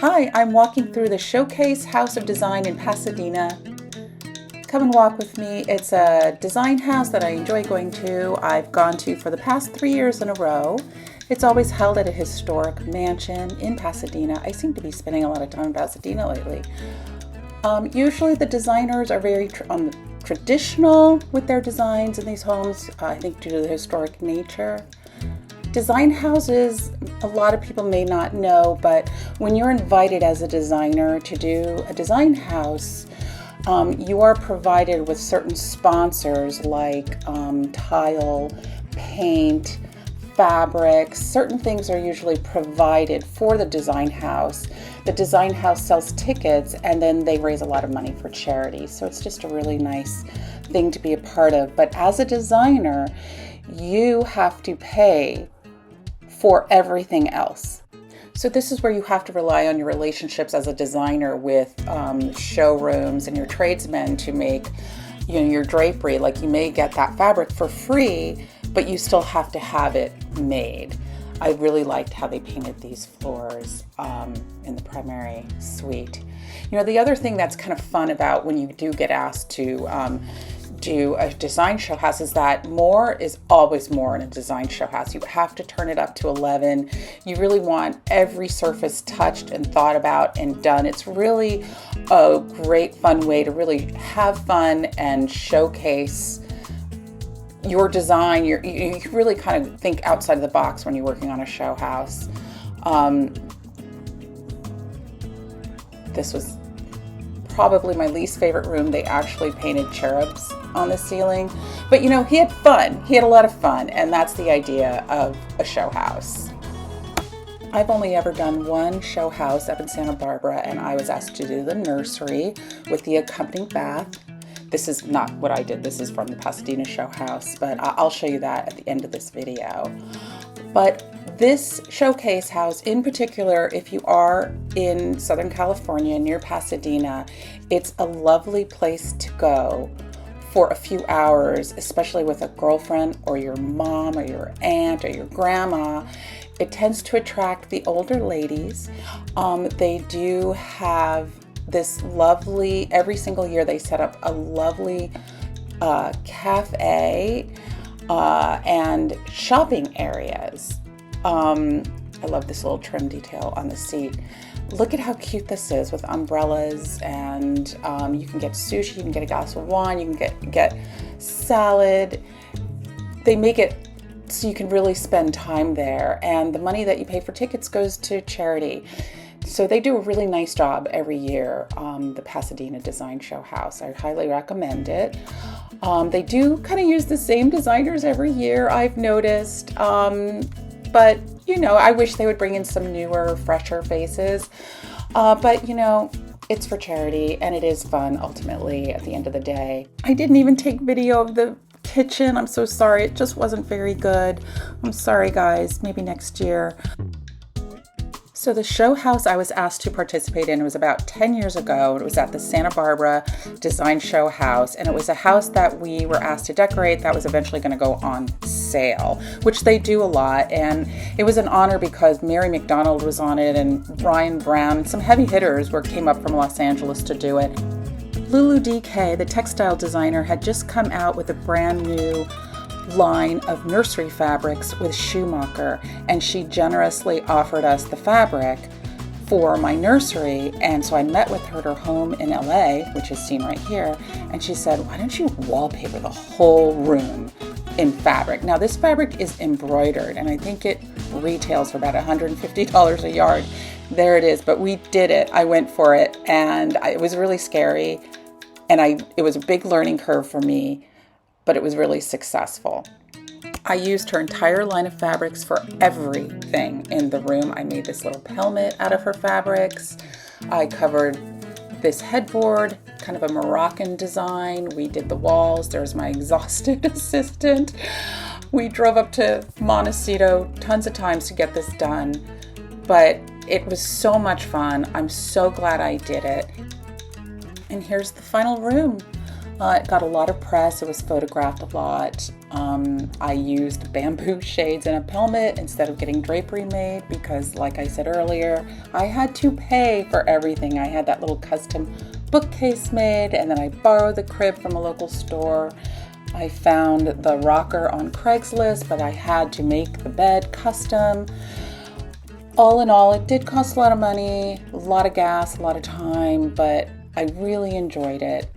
Hi, I'm walking through the Showcase House of Design in Pasadena. Come and walk with me. It's a design house that I enjoy going to. I've gone to for the past 3 years in a row. It's always held at a historic mansion in Pasadena. I seem to be spending a lot of time in Pasadena lately. Usually the designers are very traditional with their designs in these homes, I think due to the historic nature. Design houses, a lot of people may not know, but when you're invited as a designer to do a design house, you are provided with certain sponsors like tile, paint, fabrics. Certain things are usually provided for the design house. The design house sells tickets and then they raise a lot of money for charity. So it's just a really nice thing to be a part of. But as a designer, you have to pay for everything else. So this is where you have to rely on your relationships as a designer with showrooms and your tradesmen to make your drapery. Like you may get that fabric for free, but you still have to have it made. I really liked how they painted these floors in the primary suite. The other thing that's kind of fun about when you do get asked to do a design show house is that more is always more in a design show house. You have to turn it up to 11. You really want every surface touched and thought about and done. It's really a great fun way to really have fun and showcase your design. You really kind of think outside of the box when you're working on a show house. This was probably my least favorite room. They actually painted cherubs on the ceiling, but he had fun. He had a lot of fun, and that's the idea of a show house. I've only ever done one show house up in Santa Barbara, and I was asked to do the nursery with the accompanying bath. This is not what I did. This is from the Pasadena show house, but I'll show you that at the end of this video. But this showcase house in particular, if you are in Southern California near Pasadena, it's a lovely place to go for a few hours, especially with a girlfriend or your mom or your aunt or your grandma. It tends to attract the older ladies. They do have this lovely, every single year they set up a lovely cafe and shopping areas. I love this little trim detail on the seat. Look at how cute this is with umbrellas, and you can get sushi, you can get a glass of wine, you can get salad. They make it so you can really spend time there, and the money that you pay for tickets goes to charity. So they do a really nice job every year, the Pasadena Design Show House. I highly recommend it. They do kind of use the same designers every year, I've noticed. But, I wish they would bring in some newer, fresher faces. But, it's for charity and it is fun ultimately at the end of the day. I didn't even take video of the kitchen. I'm so sorry. It just wasn't very good. I'm sorry, guys. Maybe next year. So the show house I was asked to participate in was about 10 years ago. It was at the Santa Barbara Design Show House, and it was a house that we were asked to decorate that was eventually going to go on sale, which they do a lot. And it was an honor because Mary McDonald was on it and Ryan Brown and some heavy hitters came up from Los Angeles to do it. Lulu DK, the textile designer, had just come out with a brand new line of nursery fabrics with Schumacher, and she generously offered us the fabric for my nursery. And so I met with her at her home in LA, which is seen right here, and she said, why don't you wallpaper the whole room in fabric? Now this fabric is embroidered and I think it retails for about $150 a yard. There it is, but we did it. I went for it, and it was really scary, and it was a big learning curve for me, but it was really successful. I used her entire line of fabrics for everything in the room. I made this little helmet out of her fabrics. I covered this headboard, kind of a Moroccan design. We did the walls. There's my exhausted assistant. We drove up to Montecito tons of times to get this done, but it was so much fun. I'm so glad I did it. And here's the final room. It got a lot of press. It was photographed a lot. I used bamboo shades in a pelmet instead of getting drapery made because, like I said earlier, I had to pay for everything. I had that little custom bookcase made, and then I borrowed the crib from a local store. I found the rocker on Craigslist, but I had to make the bed custom. All in all, it did cost a lot of money, a lot of gas, a lot of time, but I really enjoyed it.